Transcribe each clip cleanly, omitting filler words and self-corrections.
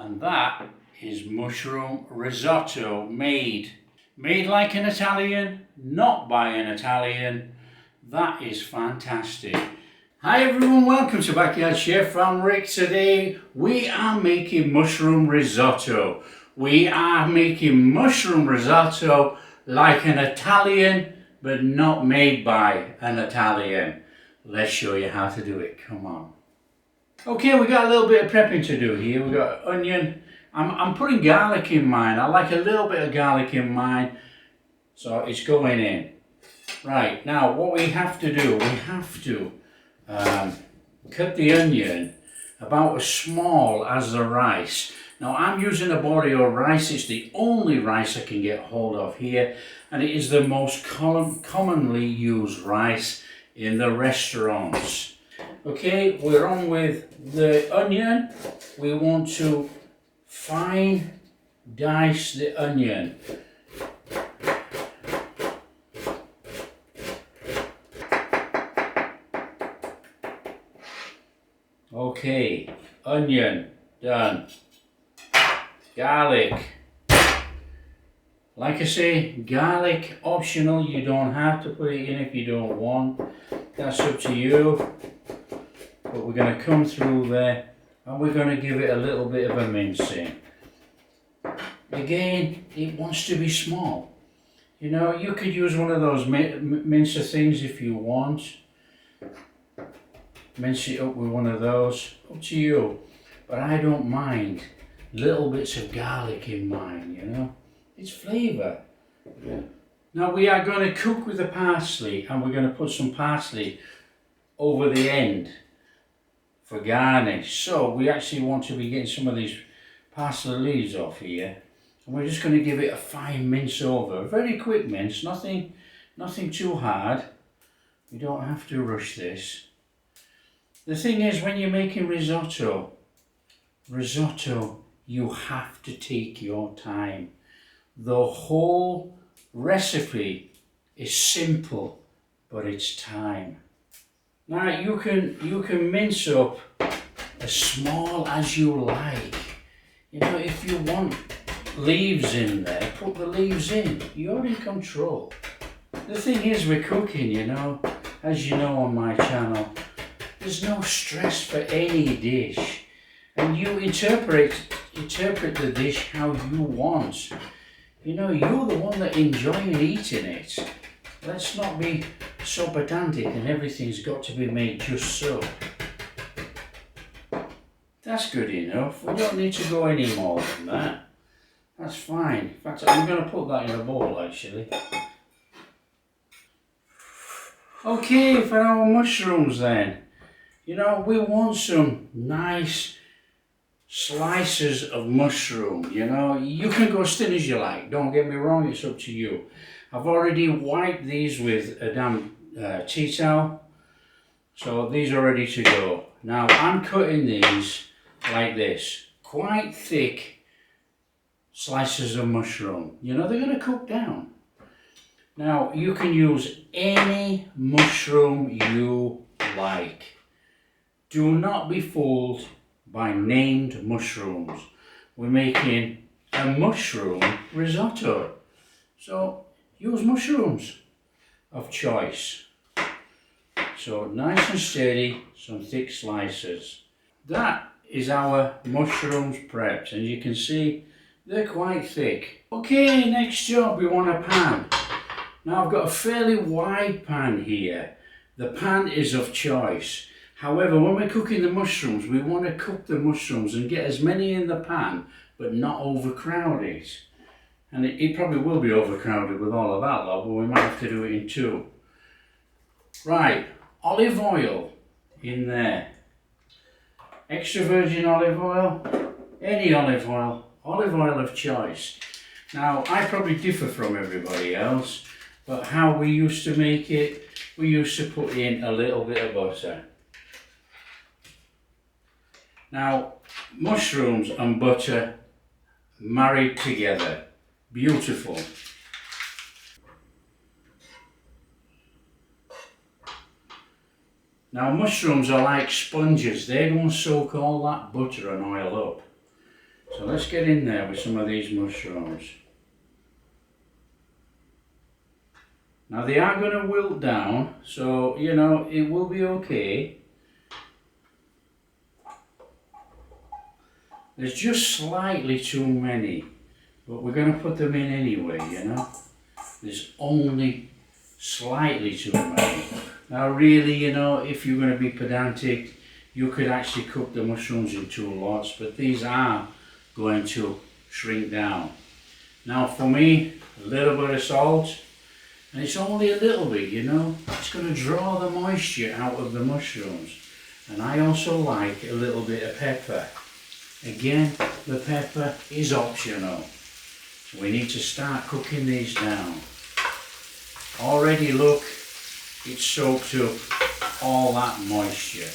and that is mushroom risotto made like an Italian, not by an Italian. That is fantastic. Hi everyone, welcome to Backyard Chef. I'm Rick. Today we are making mushroom risotto. We are making mushroom risotto like an Italian, but not made by an Italian. Let's show you how to do it. Come on. Okay, we got a little bit of prepping to do here. We got onion. I'm putting garlic in mine. I like a little bit of garlic in mine, so it's going in. Right, now what we have to do, we have to cut the onion about as small as the rice. Now I'm using Arborio rice. It's the only rice I can get hold of here, and it is the most commonly used rice in the restaurants. Okay, we're on with the onion. We want to fine dice the onion. Okay, onion done. Garlic. Like I say, garlic optional. You don't have to put it in if you don't want. That's up to you. But we're going to come through there and we're going to give it a little bit of a mincing. Again, it wants to be small. You know, you could use one of those mincer things if you want. Mince it up with one of those, up to you. But I don't mind little bits of garlic in mine, you know. It's flavour. Yeah. Now we are going to cook with the parsley, and we're going to put some parsley over the end for garnish. So we actually want to be getting some of these parsley leaves off here, and we're just going to give it a fine mince over, a very quick mince, nothing too hard. You don't have to rush this. The thing is, when you're making risotto, you have to take your time. The whole recipe is simple, but it's time. Now you can mince up as small as you like. You know, if you want leaves in there, put the leaves in. You're in control. The thing is, we're cooking, you know, as you know on my channel, there's no stress for any dish, and you interpret the dish how you want. You know, you're the one that enjoying eating it. Let's not be so pedantic and everything's got to be made just so. That's good enough. We don't need to go any more than that. That's fine. In fact, I'm going to put that in a bowl actually. Okay, for our mushrooms then. You know, we want some nice slices of mushroom, you know. You can go as thin as you like, don't get me wrong, it's up to you. I've already wiped these with a damp tea towel, so these are ready to go. Now I'm cutting these like this, quite thick slices of mushroom. You know, they're going to cook down. Now you can use any mushroom you like. Do not be fooled by named mushrooms. We're making a mushroom risotto. So use mushrooms of choice. So nice and steady, some thick slices. That is our mushrooms prepped, and you can see they're quite thick. Okay, next job, we want a pan. Now I've got a fairly wide pan here. The pan is of choice. However, when we're cooking the mushrooms, we want to cook the mushrooms and get as many in the pan, but not overcrowd it. And it probably will be overcrowded with all of that lot, but we might have to do it in two. Right, olive oil in there. Extra virgin olive oil, any olive oil of choice. Now, I probably differ from everybody else, but how we used to make it, we used to put in a little bit of butter. Now, mushrooms and butter married together, beautiful. Now mushrooms are like sponges, they don't soak all that butter and oil up. So So let's get in there with some of these mushrooms. Now they are going to wilt down, so you know it will be okay. There's just slightly too many, but we're going to put them in anyway, you know. There's only slightly too many. Now really, you know, if you're going to be pedantic, you could actually cook the mushrooms in 2 lots, but these are going to shrink down. Now for me, a little bit of salt, and it's only a little bit, you know. It's going to draw the moisture out of the mushrooms. And I also like a little bit of pepper. Again, the pepper is optional. So we need to start cooking these down. Already look, it's soaked up all that moisture.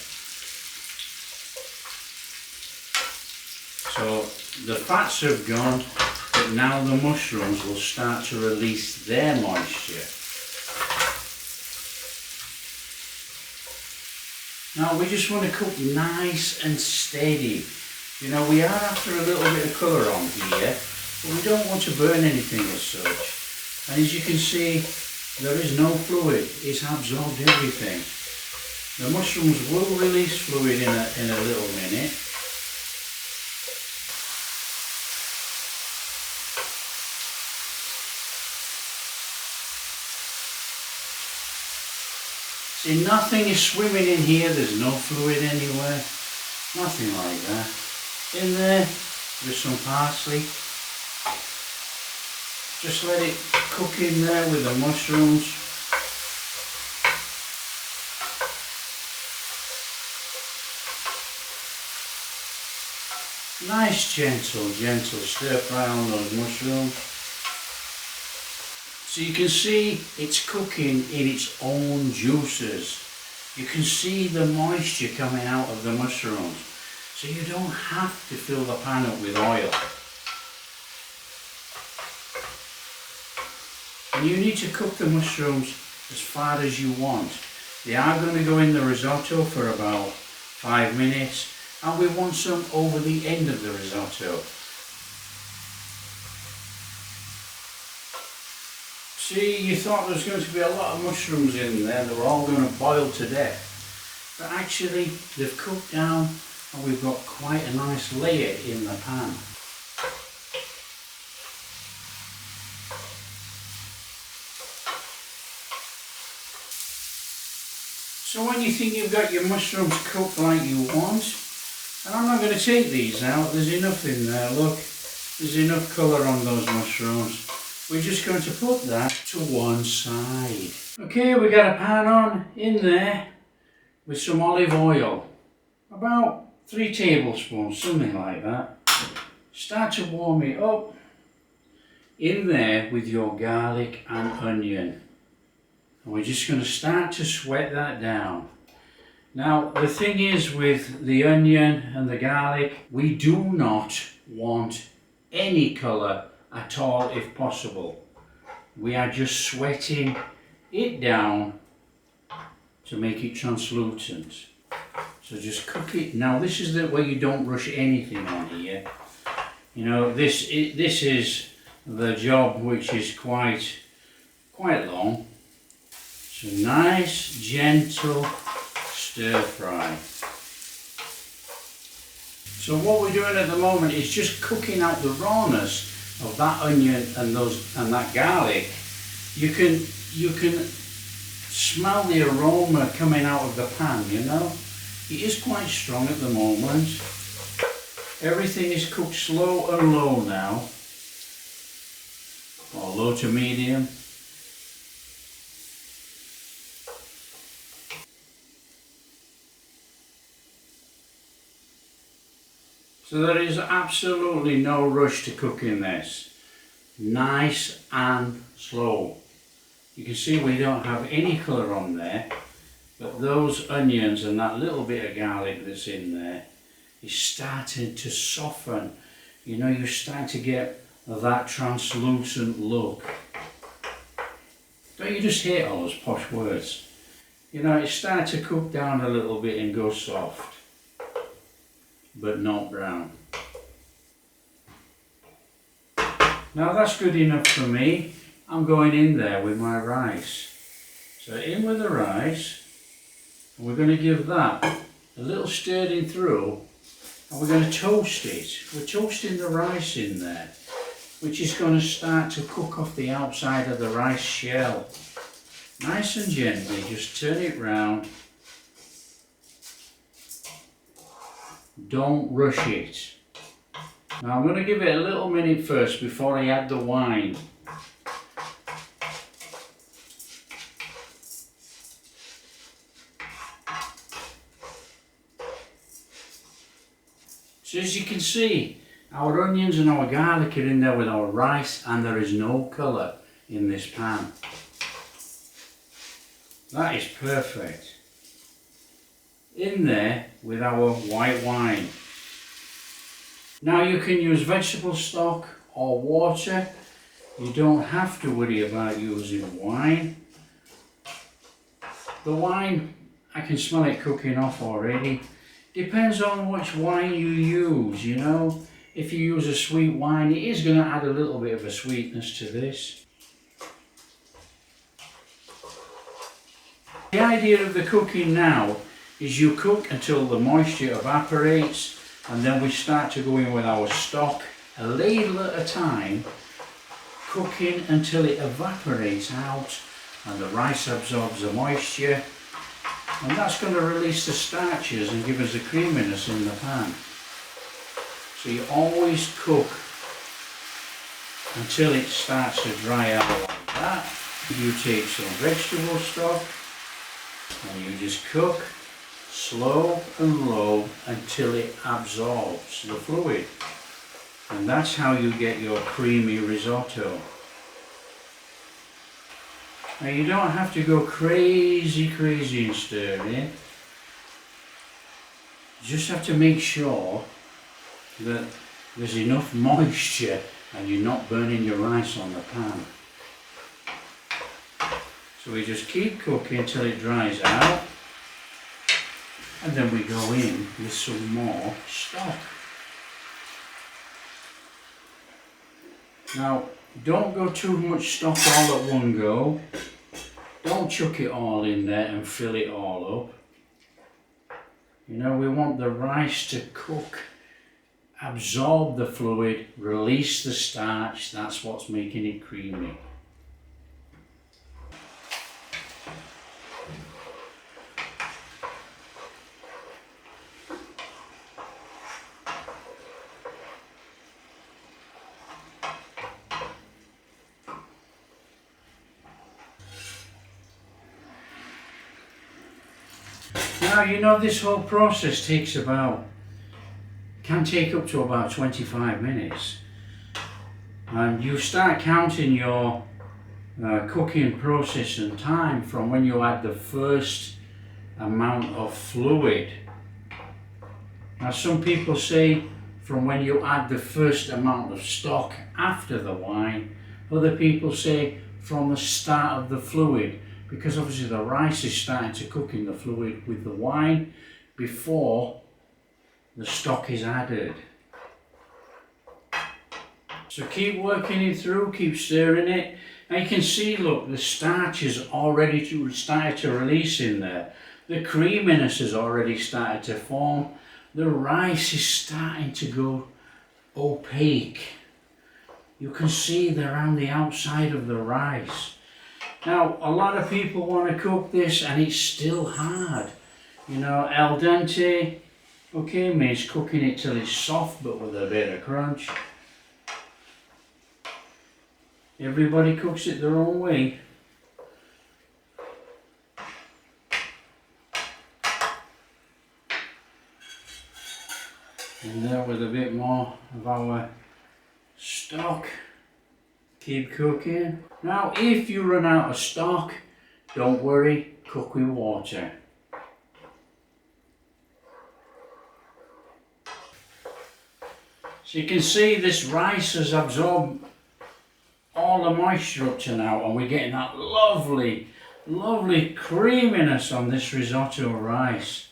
So the fats have gone, but now the mushrooms will start to release their moisture. Now we just want to cook nice and steady. You know, we are after a little bit of colour on here, but we don't want to burn anything as such. And as you can see, there is no fluid, it's absorbed everything. The mushrooms will release fluid in a little minute. See, nothing is swimming in here, there's no fluid anywhere, nothing like that. In there, with some parsley. Just let it cook in there with the mushrooms. Nice gentle stir fry on those mushrooms. So you can see it's cooking in its own juices. You can see the moisture coming out of the mushrooms. So you don't have to fill the pan up with oil. And you need to cook the mushrooms as far as you want. They are going to go in the risotto for about 5 minutes, and we want some over the end of the risotto. See, you thought there was going to be a lot of mushrooms in there, they were all going to boil to death. But actually, they've cooked down and we've got quite a nice layer in the pan. So when you think you've got your mushrooms cooked like you want, and I'm not going to take these out, there's enough in there, look, there's enough colour on those mushrooms. We're just going to put that to one side. Okay, we got a pan on in there with some olive oil, about 3 tablespoons, something like that. Start to warm it up. In there with your garlic and onion. And we're just going to start to sweat that down. Now the thing is with the onion and the garlic, we do not want any colour at all if possible. We are just sweating it down to make it translucent. So just cook it. Now this is the way you don't rush anything on here. You know, this is the job which is quite long. So nice, gentle stir fry. So what we're doing at the moment is just cooking out the rawness of that onion and that garlic. You can smell the aroma coming out of the pan, you know. It is quite strong at the moment. Everything is cooked slow and low now, or low to medium. So there is absolutely no rush to cooking this. Nice and slow. You can see we don't have any colour on there, but those onions and that little bit of garlic that's in there is starting to soften. You know, you start to get that translucent look. Don't you just hate all those posh words? You know, it's starting to cook down a little bit and go soft, but not brown. Now that's good enough for me. I'm going in there with my rice. So in with the rice, and we're going to give that a little stirring through, and we're going to toast it. We're toasting the rice in there, which is going to start to cook off the outside of the rice shell. Nice and gently, just turn it round. Don't rush it. Now I'm going to give it a little minute first before I add the wine. So as you can see, our onions and our garlic are in there with our rice, and there is no colour in this pan. That is perfect. In there with our white wine. Now you can use vegetable stock or water. You don't have to worry about using wine. The wine, I can smell it cooking off already. Depends on which wine you use, you know. If you use a sweet wine, it is going to add a little bit of a sweetness to this. The idea of the cooking now is you cook until the moisture evaporates, and then we start to go in with our stock a ladle at a time, cooking until it evaporates out and the rice absorbs the moisture, and that's going to release the starches and give us the creaminess in the pan. So you always cook until it starts to dry out like that. You take some vegetable stock and you just cook slow and low until it absorbs the fluid, and that's how you get your creamy risotto. Now you don't have to go crazy in stirring. You just have to make sure that there's enough moisture and you're not burning your rice on the pan. So we just keep cooking until it dries out, and then we go in with some more stock. Now don't go too much stock all at one go. Don't chuck it all in there and fill it all up. You know, we want the rice to cook, absorb the fluid, release the starch. That's what's making it creamy. Now you know this whole process can take up to about 25 minutes, and you start counting your cooking process and time from when you add the first amount of fluid. Now some people say from when you add the first amount of stock after the wine. Other people say from the start of the fluid, because obviously the rice is starting to cook in the fluid with the wine before the stock is added. So keep working it through, keep stirring it. Now you can see, look, the starch is already started to release in there. The creaminess has already started to form. The rice is starting to go opaque. You can see they're around the outside of the rice. Now, a lot of people want to cook this and it's still hard. You know, al dente, okay, means cooking it till it's soft but with a bit of crunch. Everybody cooks it their own way. And there with a bit more of our stock. Keep cooking. Now if you run out of stock, don't worry, cook with water. So you can see this rice has absorbed all the moisture up to now, and we're getting that lovely creaminess on this risotto rice.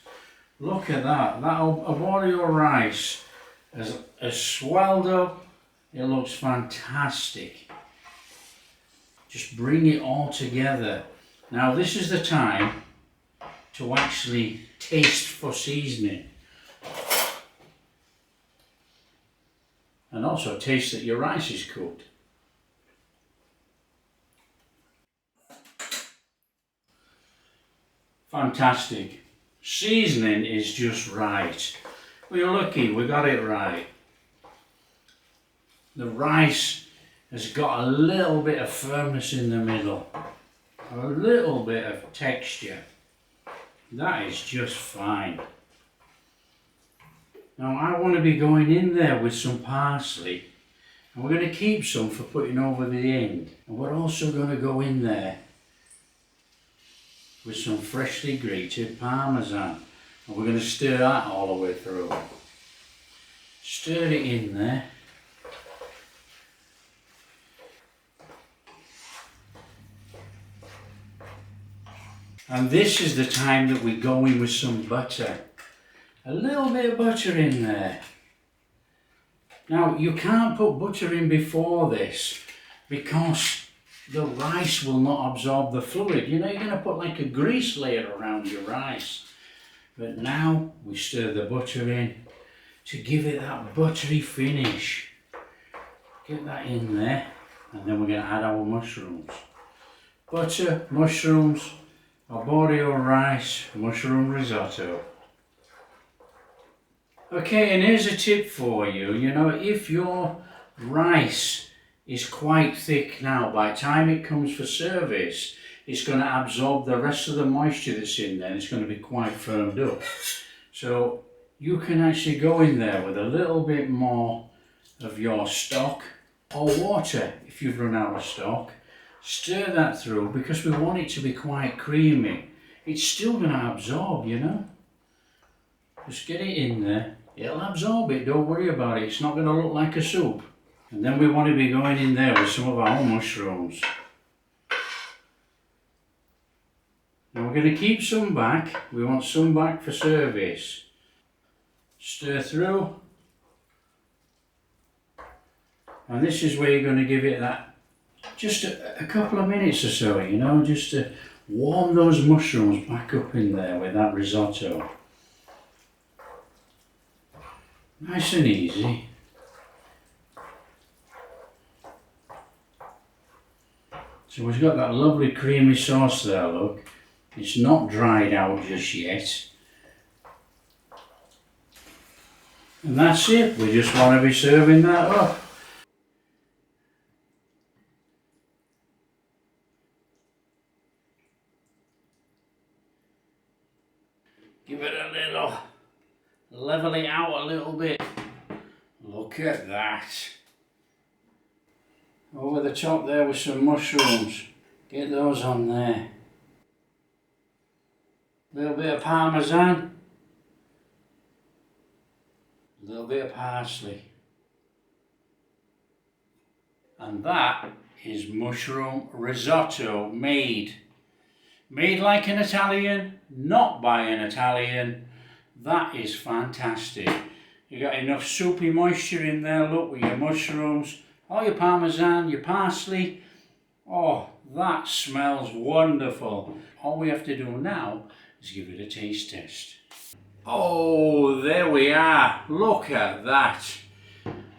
Look at that, Arborio rice has swelled up. It looks fantastic. Just bring it all together. Now this is the time to actually taste for seasoning. And also taste that your rice is cooked. Fantastic. Seasoning is just right. We're lucky, we got it right. The rice has got a little bit of firmness in the middle. A little bit of texture. That is just fine. Now I want to be going in there with some parsley. And we're going to keep some for putting over the end. And we're also going to go in there with some freshly grated Parmesan. And we're going to stir that all the way through. Stir it in there. And this is the time that we go in with some butter. A little bit of butter in there. Now you can't put butter in before this because the rice will not absorb the fluid. You know, you're going to put like a grease layer around your rice. But now we stir the butter in to give it that buttery finish. Get that in there, and then we're going to add our mushrooms. Butter, mushrooms, Arborio rice, mushroom risotto. Okay, and here's a tip for you. You know, if your rice is quite thick now, by the time it comes for service, it's going to absorb the rest of the moisture that's in there. It's going to be quite firmed up. So you can actually go in there with a little bit more of your stock or water if you've run out of stock. Stir that through because we want it to be quite creamy. It's still going to absorb, you know. Just get it in there. It'll absorb it, don't worry about it. It's not going to look like a soup. And then we want to be going in there with some of our mushrooms. Now we're going to keep some back. We want some back for service. Stir through. And this is where you're going to give it that just a couple of minutes or so, you know, just to warm those mushrooms back up in there with that risotto. Nice and easy. So we've got that lovely creamy sauce there, look. It's not dried out just yet. And that's it, we just want to be serving that up. Give it a little, level it out a little bit. Look at that. Over the top there with some mushrooms. Get those on there. A little bit of Parmesan. A little bit of parsley. And that is mushroom risotto made like an Italian, not by an Italian. That is fantastic. You got enough soupy moisture in there, look, with your mushrooms, all your Parmesan, your parsley. Oh, that smells wonderful. All we have to do now is give it a taste test. Oh, there we are. Look at that.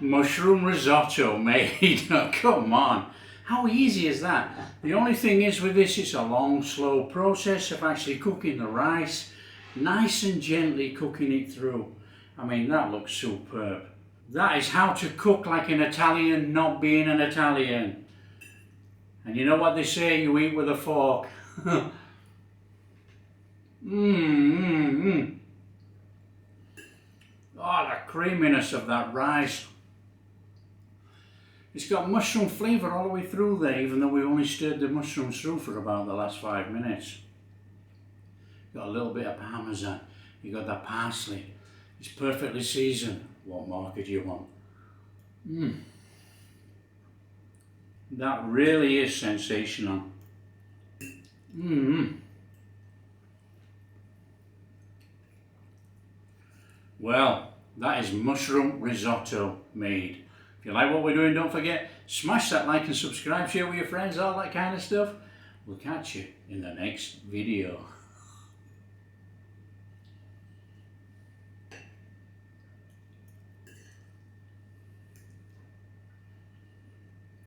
Mushroom risotto made. Come on. How easy is that? The only thing is with this, it's a long, slow process of actually cooking the rice, nice and gently cooking it through. I mean, that looks superb. That is how to cook like an Italian, not being an Italian. And you know what they say, you eat with a fork. Oh, the creaminess of that rice. It's got mushroom flavour all the way through there, even though we only stirred the mushrooms through for about the last 5 minutes. Got a little bit of Parmesan, you got that parsley. It's perfectly seasoned. What more could you want? That really is sensational. Well, that is mushroom risotto made. If If you like what we're doing, don't forget, smash that like and subscribe, share with your friends, all that kind of stuff. We'll catch you in the next video.